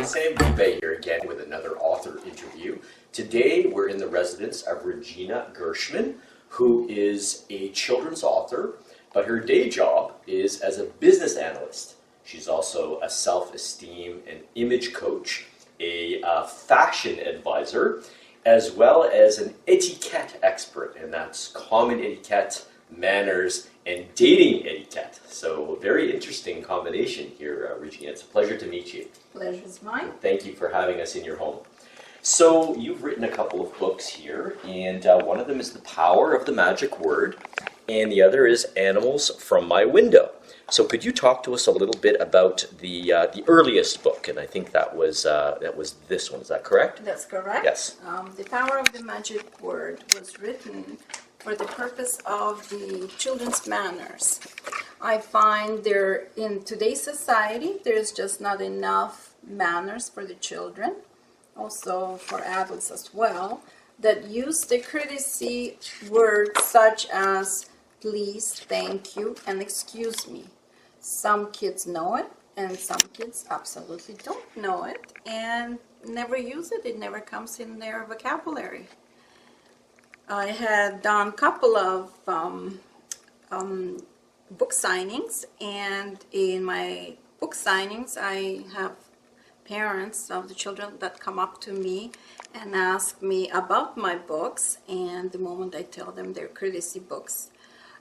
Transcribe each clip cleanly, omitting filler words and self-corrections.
Sam Dubé here again with another author interview. Today we're in the residence of Regina Gershman, who is a children's author, but her day job is as a business analyst. She's also a self-esteem and image coach, a fashion advisor, as well as an etiquette expert, and that's common etiquette, manners, and dating etiquette. So a very interesting combination here, Regina. It's a pleasure to meet you. Pleasure's mine. Thank you for having us in your home. So you've written a couple of books here, and one of them is The Power of the Magic Word, and the other is Animals from My Window. So could you talk to us a little bit about the earliest book? And I think that was this one. Is that correct? That's correct. Yes. The Power of the Magic Word was written for the purpose of the children's manners. I find in today's society, there's just not enough manners for the children, also for adults as well, that use the courtesy words such as please, thank you, and excuse me. Some kids know it, and some kids absolutely don't know it, and never use it. It never comes in their vocabulary. I had done a couple of book signings, and in my book signings, I have parents of the children that come up to me and ask me about my books, and the moment I tell them they're courtesy books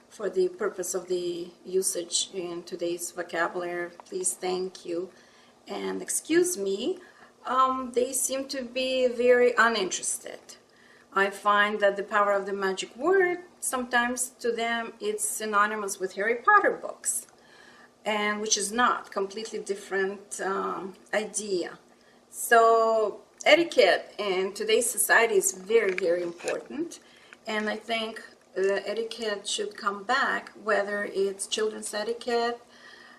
for the purpose of the usage in today's vocabulary, please, thank you, and excuse me, they seem to be very uninterested. I find that The Power of the Magic Word, sometimes to them it's synonymous with Harry Potter books, and which is not, completely different idea. So etiquette in today's society is very, very important, and I think etiquette should come back, whether it's children's etiquette,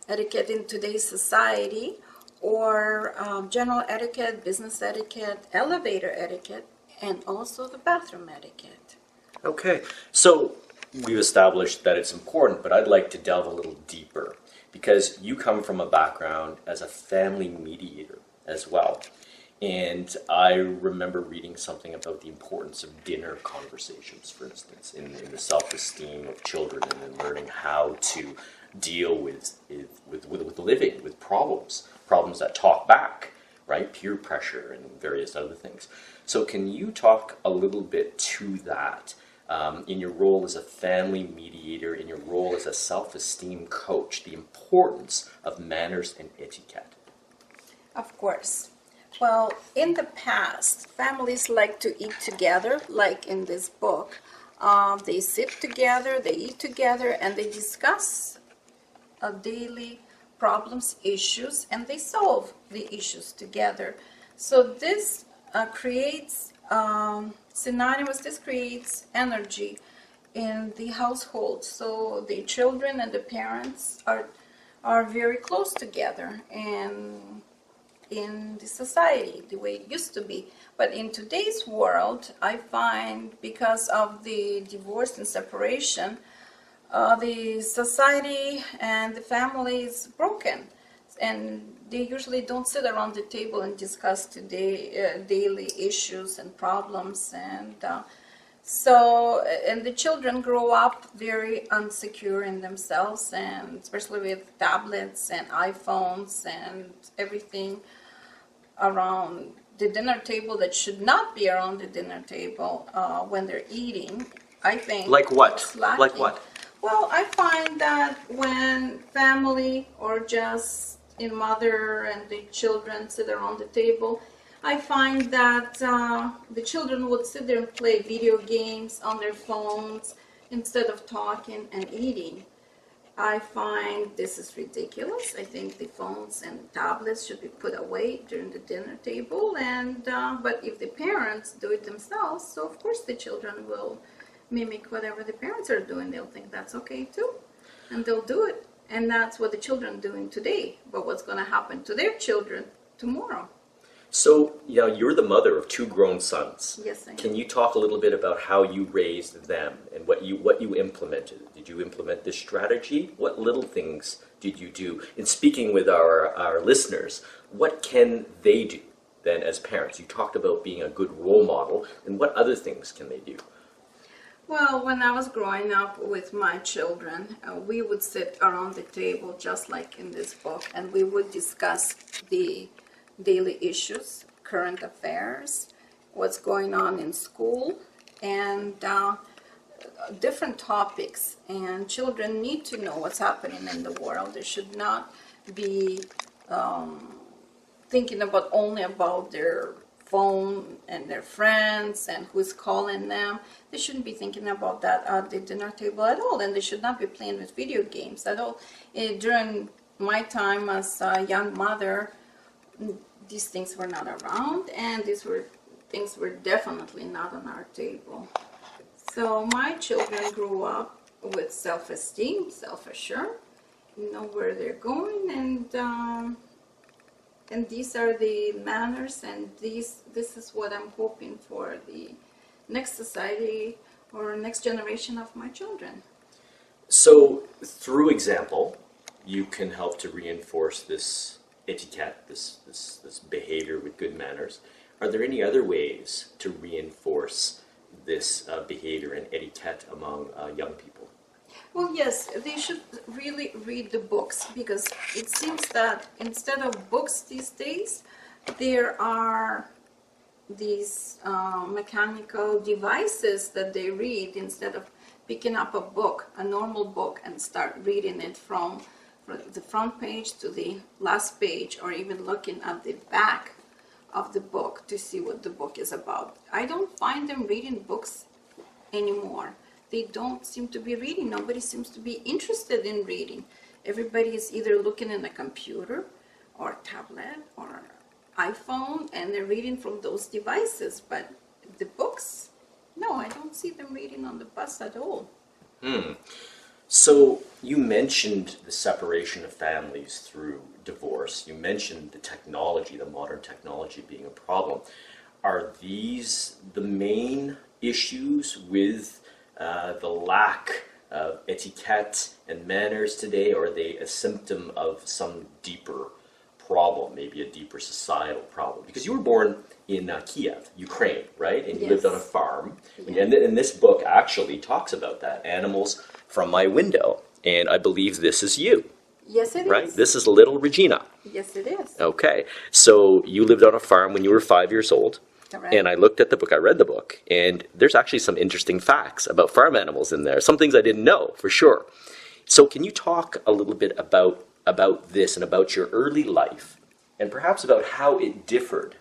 etiquette in today's society, or general etiquette, business etiquette, elevator etiquette, and also the bathroom etiquette. Okay, so we've established that it's important, but I'd like to delve a little deeper, because you come from a background as a family mediator as well. And I remember reading something about the importance of dinner conversations, for instance, in the self-esteem of children, and then learning how to deal with living, with problems that talk back, right? Peer pressure and various other things. So can you talk a little bit to that in your role as a family mediator, in your role as a self-esteem coach, the importance of manners and etiquette? Of course. Well, in the past, families like to eat together, like in this book. They sit together, they eat together, and they discuss daily problems, issues, and they solve the issues together. So this creates this creates energy in the household. So the children and the parents are very close together, and in the society, the way it used to be. But in today's world, I find because of the divorce and separation, the society and the family is broken, and they usually don't sit around the table and discuss daily issues and problems, and the children grow up very unsecure in themselves, and especially with tablets and iPhones and everything around the dinner table that should not be around the dinner table when they're eating. I think like what? Like what? Well, I find that when family or just in mother and the children sit around the table, I find that the children would sit there and play video games on their phones instead of talking and eating. I find this is ridiculous. I think the phones and tablets should be put away during the dinner table, and but if the parents do it themselves, so of course the children will mimic whatever the parents are doing. They'll think that's okay too, and they'll do it. And that's what the children are doing today. But what's going to happen to their children tomorrow? So, you're the mother of two grown sons. Yes, I am. Can you talk a little bit about how you raised them and what you implemented? Did you implement this strategy? What little things did you do? In speaking with our listeners, what can they do then as parents? You talked about being a good role model, and what other things can they do? Well, when I was growing up with my children, we would sit around the table just like in this book, and we would discuss the daily issues, current affairs, what's going on in school, and different topics. And children need to know what's happening in the world. They should not be thinking only about their phone and their friends and who's calling them. They shouldn't be thinking about that at the dinner table at all, and they should not be playing with video games at all. During my time as a young mother, these things were not around, and things were definitely not on our table. So my children grew up with self-esteem, self-assured, know where they're going, and these are the manners, and this is what I'm hoping for the next society or next generation of my children. So, through example, you can help to reinforce this etiquette, this behavior with good manners. Are there any other ways to reinforce this behavior and etiquette among young people? Well, yes, they should really read the books, because it seems that instead of books these days, there are these mechanical devices that they read instead of picking up a book, a normal book, and start reading it from the front page to the last page, or even looking at the back of the book to see what the book is about. I don't find them reading books anymore. They don't seem to be reading. Nobody seems to be interested in reading. Everybody is either looking in a computer or tablet or iPhone, and they're reading from those devices. But the books, no, I don't see them reading on the bus at all. So you mentioned the separation of families through divorce. You mentioned the technology, the modern technology being a problem. Are these the main issues with the lack of etiquette and manners today, or are they a symptom of some deeper problem, maybe a deeper societal problem? Because you were born in Kiev, Ukraine, right? And you lived on a farm. Yes. And this book actually talks about that, Animals from My Window. And I believe this is you. Yes, it right? is. This is little Regina. Yes, it is. Okay. So you lived on a farm when you were 5 years old. Correct. And I looked at the book, I read the book, and there's actually some interesting facts about farm animals in there. Some things I didn't know, for sure. So can you talk a little bit about this and about your early life, and perhaps about how it differed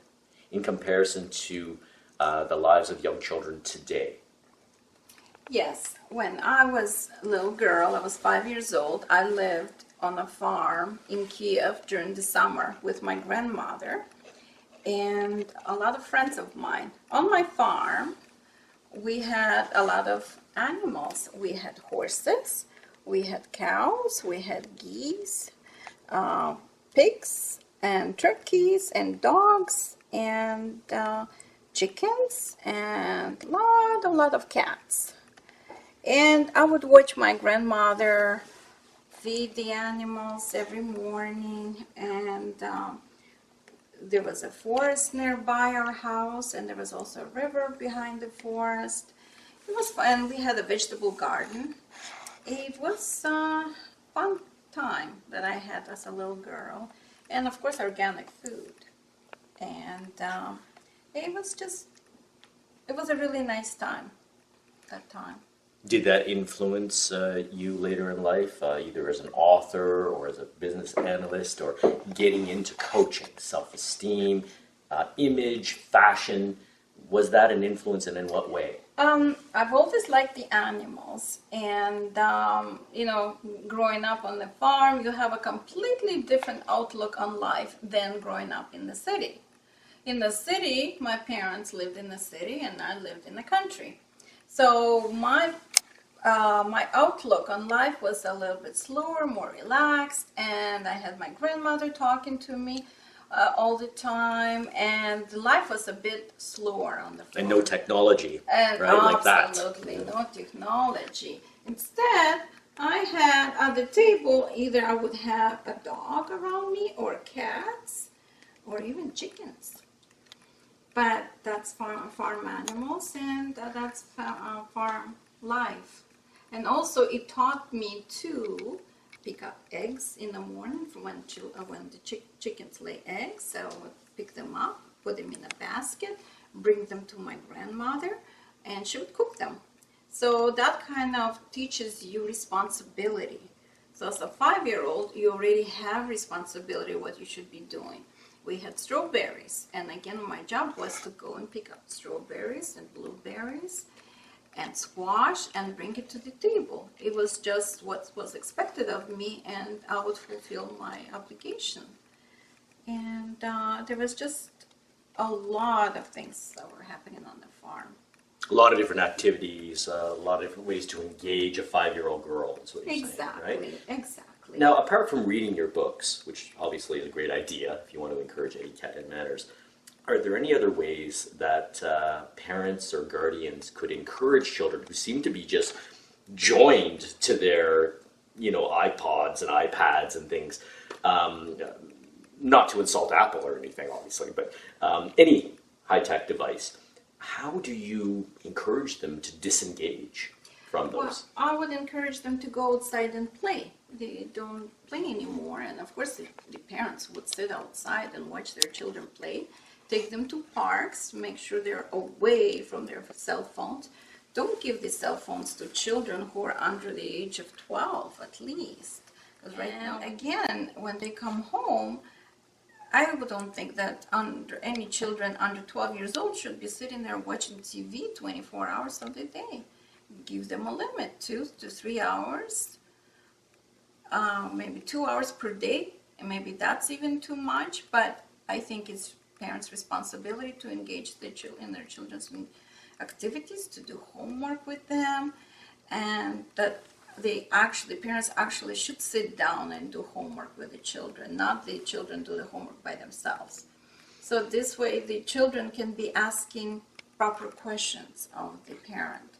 in comparison to the lives of young children today? Yes. When I was a little girl, I was 5 years old, I lived on a farm in Kiev during the summer with my grandmother and a lot of friends of mine. On my farm, we had a lot of animals. We had horses, we had cows, we had geese, pigs, and turkeys, and dogs, and chickens, and a lot of cats. And I would watch my grandmother feed the animals every morning, and there was a forest nearby our house, and there was also a river behind the forest. It was fun. We had a vegetable garden. It was a fun time that I had as a little girl, and of course organic food. And it was a really nice time, that time. Did that influence you later in life, either as an author or as a business analyst, or getting into coaching, self-esteem, image, fashion? Was that an influence, and in what way? I've always liked the animals, and growing up on the farm, you have a completely different outlook on life than growing up in the city. In the city, my parents lived in the city, and I lived in the country. So my outlook on life was a little bit slower, more relaxed, and I had my grandmother talking to me all the time, and life was a bit slower on the farm. And no technology, And right? Like that. absolutely no technology. Instead, I had at the table either I would have a dog around me, or cats, or even chickens. But that's farm animals, and that's farm life. And also, it taught me to pick up eggs in the morning from when the chickens lay eggs. I would pick them up, put them in a basket, bring them to my grandmother, and she would cook them. So that kind of teaches you responsibility. So as a 5-year-old, you already have responsibility what you should be doing. We had strawberries, and again, my job was to go and pick up strawberries and blueberries and squash and bring it to the table. It was just what was expected of me, and I would fulfill my obligation. And there was just a lot of things that were happening on the farm. A lot of different activities, a lot of different ways to engage a 5-year-old girl, is what you're saying, right? Exactly. Now, apart from reading your books, which obviously is a great idea if you want to encourage any cat in manners, are there any other ways that parents or guardians could encourage children who seem to be just joined to their, iPods and iPads and things? Not to insult Apple or anything, obviously, but any high-tech device. How do you encourage them to disengage from those? Well, I would encourage them to go outside and play. They don't play anymore, and of course the parents would sit outside and watch their children play. Take them to parks, make sure they're away from their cell phones. Don't give the cell phones to children who are under the age of 12 at least. Because right now, again, when they come home, I don't think that any children under 12 years old should be sitting there watching TV 24 hours of the day. Give them a limit, 2 to 3 hours, maybe 2 hours per day, and maybe that's even too much, but I think it's parents' responsibility to engage in their children's activities, to do homework with them, and that parents actually should sit down and do homework with the children, not the children do the homework by themselves. So this way the children can be asking proper questions of the parent.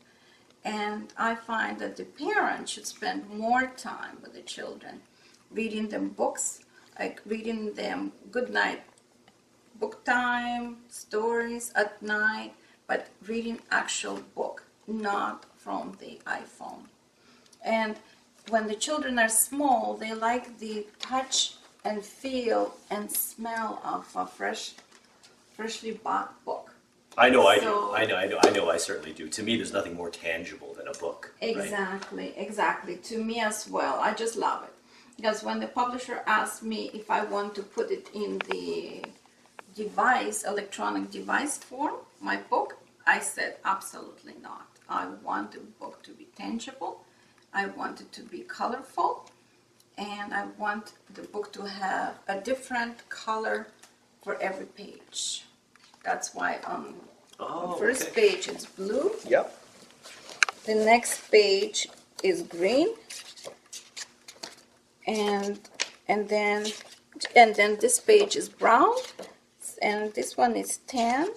And I find that the parent should spend more time with the children, reading them books, like reading them good night book time, stories at night, but reading actual book, not from the iPhone. And when the children are small, they like the touch and feel and smell of a freshly bought book. I know I do. I know I certainly do. To me, there's nothing more tangible than a book. Exactly, right? Exactly. To me as well. I just love it. Because when the publisher asked me if I want to put it in the electronic device form, my book, I said absolutely not. I want the book to be tangible. I want it to be colorful, and I want the book to have a different color for every page. That's why on the first page it's blue. Yep. The next page is green, and then this page is brown, and this one is tan.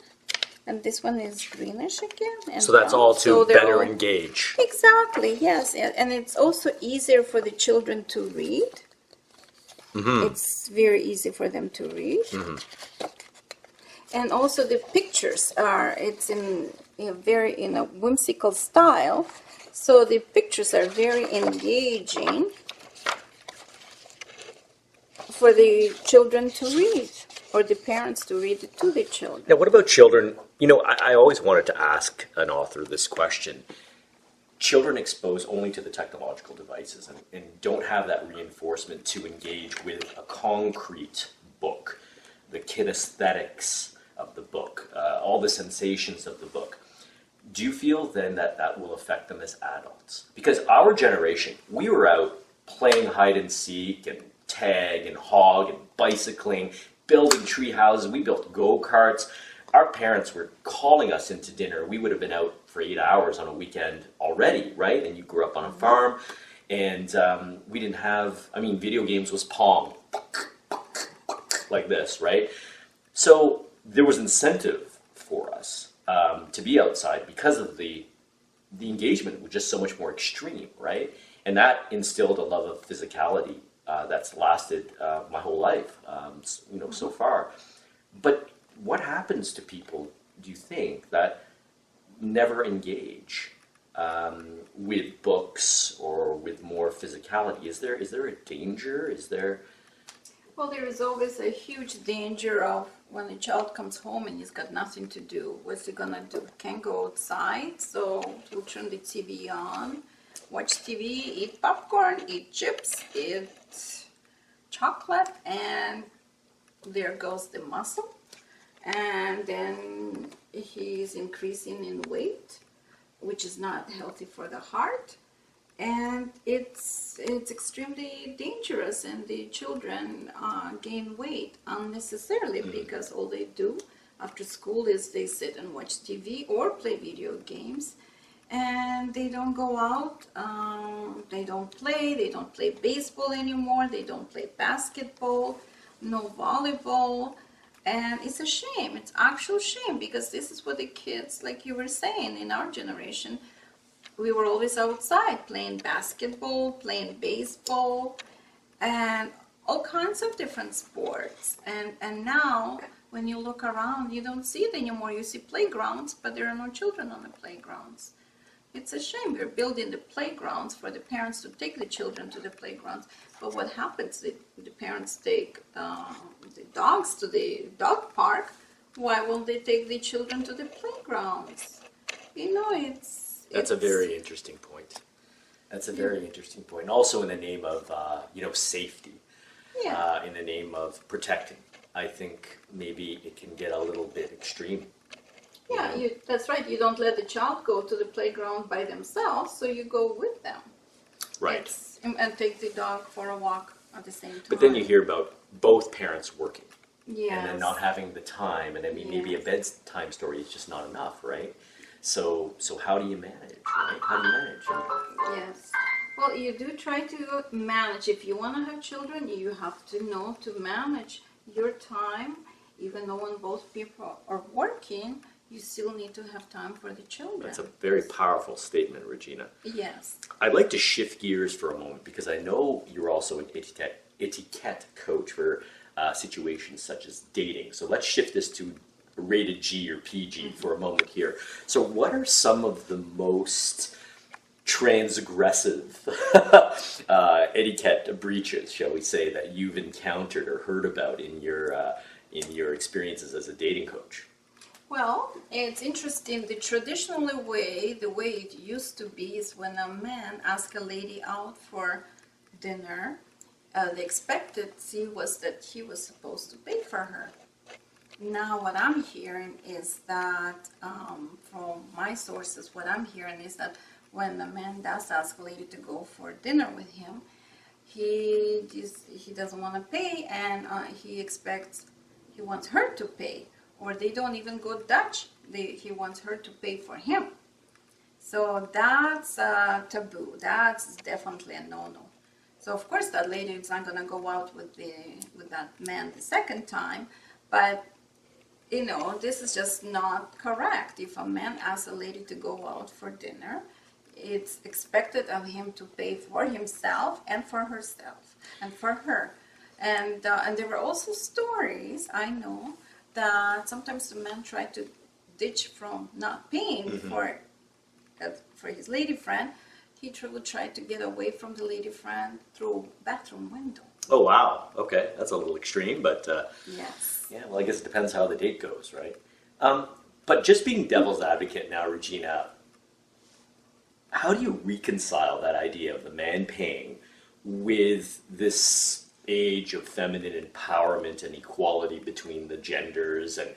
And this one is greenish again. And so that's all to better engage. Exactly, yes. And it's also easier for the children to read. Mm-hmm. It's very easy for them to read. Mm-hmm. And also the pictures it's in a whimsical style. So the pictures are very engaging for the children to read, or the parents to read it to the children. Now, what about children? I always wanted to ask an author this question. Children exposed only to the technological devices and don't have that reinforcement to engage with a concrete book, the kinesthetics of the book, all the sensations of the book. Do you feel then that will affect them as adults? Because our generation, we were out playing hide and seek and tag and hog and bicycling, building tree houses. We built go-karts. Our parents were calling us into dinner. We would have been out for 8 hours on a weekend already, right? And you grew up on a farm, and we didn't have, video games was Pong. like this, right? So there was incentive for us to be outside because of the engagement was just so much more extreme, right? And that instilled a love of physicality that's lasted my whole life, so far. But what happens to people, do you think, that never engage with books or with more physicality? Is there a danger? Is there... Well, there is always a huge danger of when a child comes home and he's got nothing to do. What's he gonna do? Can't go outside, so he'll turn the TV on, watch TV, eat popcorn, eat chips, eat chocolate, and there goes the muscle. And then he's increasing in weight, which is not healthy for the heart. And it's extremely dangerous, and the children gain weight unnecessarily because all they do after school is they sit and watch TV or play video games, and they don't go out, they don't play baseball anymore, they don't play basketball, no volleyball. And it's a shame, it's actual shame, because this is what the kids, like you were saying, in our generation, we were always outside playing basketball, playing baseball, and all kinds of different sports. And now, when you look around, you don't see it anymore. You see playgrounds, but there are no children on the playgrounds. It's a shame. We're building the playgrounds for the parents to take the children to the playgrounds. But what happens? The parents take the dogs to the dog park. Why won't they take the children to the playgrounds? That's a very interesting point. That's a very interesting point. And also in the name of, safety, in the name of protecting. I think maybe it can get a little bit extreme. Yeah, that's right. You don't let the child go to the playground by themselves, so you go with them. Right. And take the dog for a walk at the same time. But then you hear about both parents working. Yes. And then not having the time. And I mean, maybe a bedtime story is just not enough, right? So how do you manage, right? How do you manage? Yes. Well, you do try to manage. If you want to have children, you have to know to manage your time. Even though when both people are working, you still need to have time for the children. That's a very powerful statement, Regina. Yes. I'd like to shift gears for a moment because I know you're also an etiquette coach for situations such as dating. So let's shift this to rated G or PG for a moment here. So what are some of the most transgressive etiquette breaches, shall we say, that you've encountered or heard about in your experiences as a dating coach? Well, it's interesting. The traditional way, the way it used to be, is when a man asked a lady out for dinner, the expectancy was that he was supposed to pay for her. Now what I'm hearing is that, from my sources, what I'm hearing is that when a man does ask a lady to go for dinner with him, he doesn't want to pay, and he wants her to pay. Or they don't even go Dutch. He wants her to pay for him. So that's a taboo. That's definitely a no-no. So of course that lady is not going to go out with that man the second time. But this is just not correct. If a man asks a lady to go out for dinner, it's expected of him to pay for himself and for herself and for her. And there were also stories, I know, that sometimes the man tried to ditch from not paying for his lady friend. He would try to get away from the lady friend through a bathroom window. Oh, wow. Okay, that's a little extreme, but yes. Yeah, well, I guess it depends how the date goes, right? But just being devil's advocate now, Regina, how do you reconcile that idea of the man paying with this age of feminine empowerment and equality between the genders, and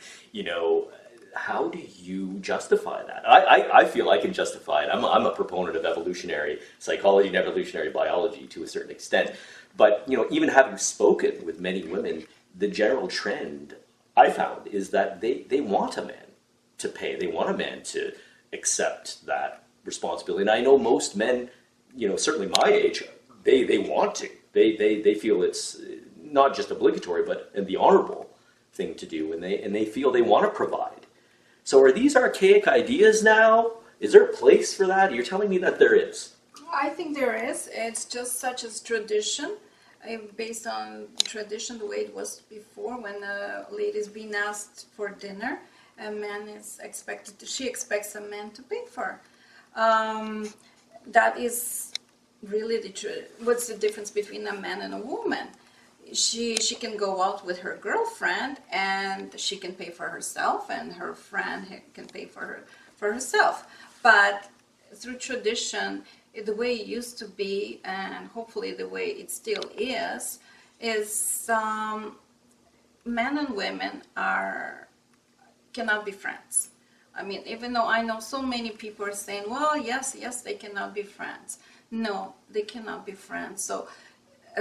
how do you justify that? I feel I can justify it. I'm a proponent of evolutionary psychology and evolutionary biology to a certain extent, but even having spoken with many women, the general trend I found is that they want a man to pay. They want a man to accept that responsibility. And I know most men, certainly my age, they want to. They feel it's not just obligatory, but the honorable thing to do, and they feel they want to provide. So are these archaic ideas now? Is there a place for that? You're telling me that there is. I think there is. It's just such as tradition, based on tradition, the way it was before, when a lady is being asked for dinner, a man is expected to, she expects a man to pay for her. That is really what's the difference between a man and a woman? She can go out with her girlfriend and she can pay for herself, and her friend can pay for herself. But through tradition, the way it used to be, and hopefully the way it still is men and women cannot be friends. I mean, even though I know so many people are saying, well, yes, they cannot be friends. No, they cannot be friends. So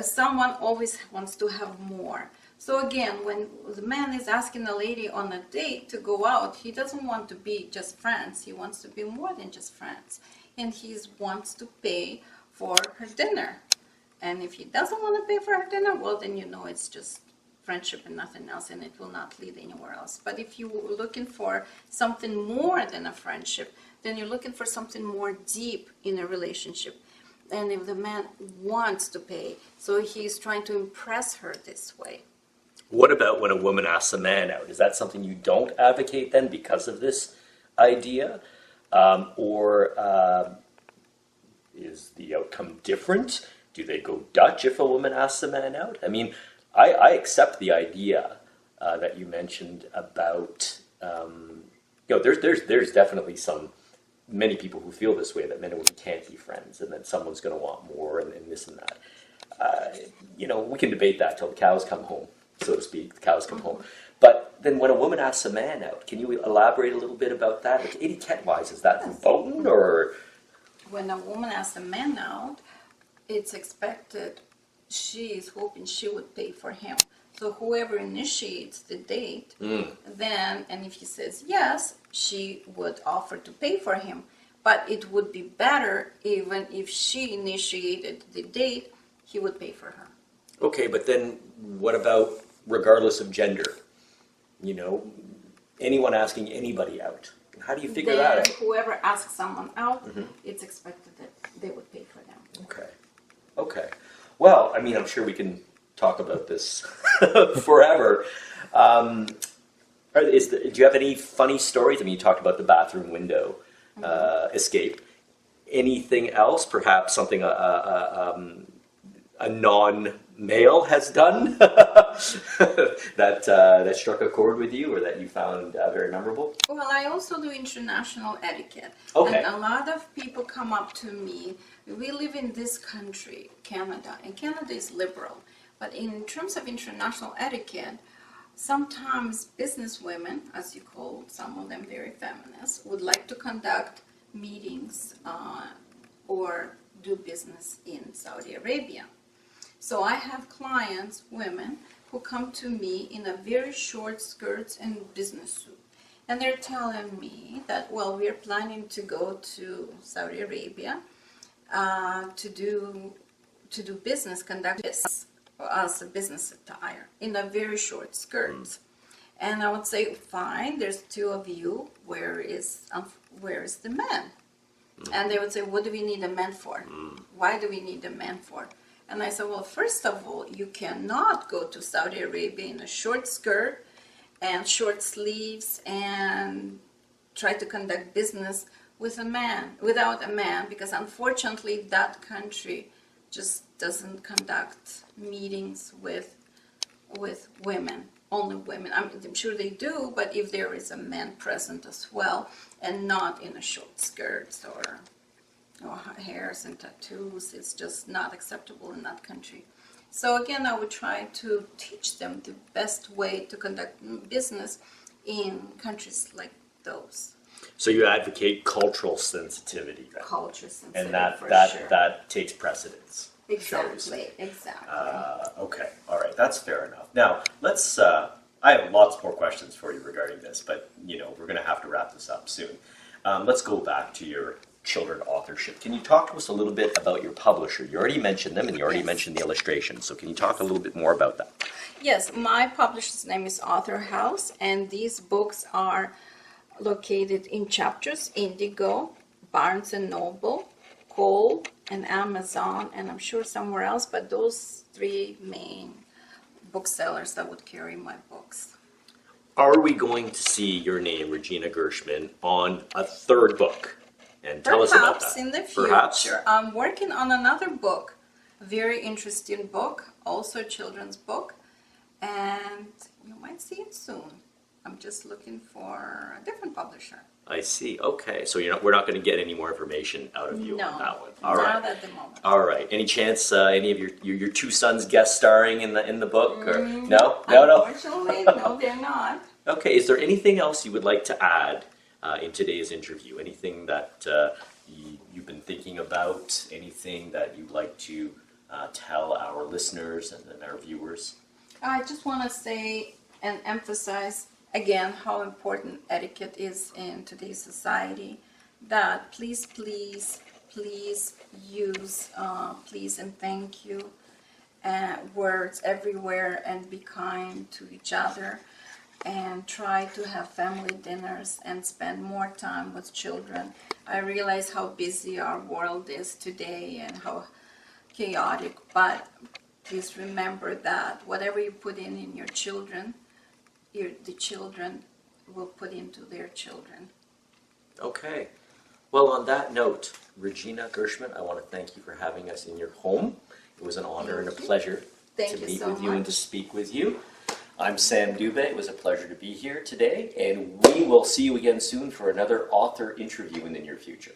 someone always wants to have more. So again, when the man is asking a lady on a date to go out, he doesn't want to be just friends. He wants to be more than just friends. And he wants to pay for her dinner. And if he doesn't want to pay for her dinner, well, then you know it's just friendship and nothing else, and it will not lead anywhere else. But if you're looking for something more than a friendship, then you're looking for something more deep in a relationship. And if the man wants to pay, so he's trying to impress her this way. What about when a woman asks a man out? Is that something you don't advocate then because of this idea? Or is the outcome different? Do they go Dutch if a woman asks a man out? I mean, I accept the idea that you mentioned about, there's definitely many people who feel this way, that men and women can't be friends, and that someone's going to want more, and this and that. We can debate that till the cows come home, so to speak. The cows come home. But then when a woman asks a man out, can you elaborate a little bit about that? Like, etiquette-wise, is that verboten, or? When a woman asks a man out, it's expected, she is hoping she would pay for him. So whoever initiates the date, then, and if he says yes, she would offer to pay for him. But it would be better even if she initiated the date, he would pay for her. Okay, but then what about regardless of gender? Anyone asking anybody out. How do you figure that out? Whoever asks someone out, it's expected that they would pay for them. Okay. Well, I mean, I'm sure we can talk about this forever. Do you have any funny stories? I mean, you talked about the bathroom window escape. Anything else? Perhaps something a non-male has done that struck a chord with you, or that you found very memorable? Well, I also do international etiquette. Okay. And a lot of people come up to me. We live in this country, Canada, and Canada is liberal. But in terms of international etiquette, sometimes business women, as you call some of them very feminist, would like to conduct meetings or do business in Saudi Arabia. So I have clients, women, who come to me in a very short skirts and business suit. And they're telling me that, well, we're planning to go to Saudi Arabia to do business, conduct business as a business attire in a very short skirts. And I would say, fine, there's two of you, where is the man? And they would say, what do we need a man for? Why do we need a man for? And I said, well, first of all, you cannot go to Saudi Arabia in a short skirt and short sleeves and try to conduct business without a man, because unfortunately that country just doesn't conduct meetings with women, only women. I'm sure they do, but if there is a man present as well, and not in a short skirts or hairs and tattoos, it's just not acceptable in that country. So again, I would try to teach them the best way to conduct business in countries like those. So you advocate cultural sensitivity, then. Culture sensitivity, and that takes precedence. Exactly. Okay, all right, that's fair enough. Now let's. I have lots more questions for you regarding this, but we're going to have to wrap this up soon. Let's go back to your children authorship. Can you talk to us a little bit about your publisher? You already mentioned them, and you already Yes. mentioned the illustrations. So can you talk a little bit more about that? Yes, my publisher's name is Author House, and these books are located in Chapters, Indigo, Barnes and Noble, Cole, and Amazon, and I'm sure somewhere else, but those three main booksellers that would carry my books. Are we going to see your name, Regina Gershman, on a third book? And tell us about Perhaps that. in the Perhaps. future. I'm working on another book, a very interesting book, also a children's book, and you might see it soon. I'm just looking for a different publisher. I see. Okay, so we're not going to get any more information out of you No, on that one. All not right. at the moment. All right. Any chance any of your two sons guest starring in the book? Or no? Unfortunately, no, they're not. Okay. Is there anything else you would like to add in today's interview? Anything that you've been thinking about? Anything that you'd like to tell our listeners and our viewers? I just want to say and emphasize again how important etiquette is in today's society. That please use please and thank you words everywhere, and be kind to each other, and try to have family dinners and spend more time with children. I realize how busy our world is today and how chaotic, but please remember that whatever you put in your children, the children will put into their children. Okay. Well, on that note, Regina Gershman, I want to thank you for having us in your home. It was an honor and a pleasure to meet with you and to speak with you. I'm Sam Dubé. It was a pleasure to be here today, and we will see you again soon for another author interview in the near future.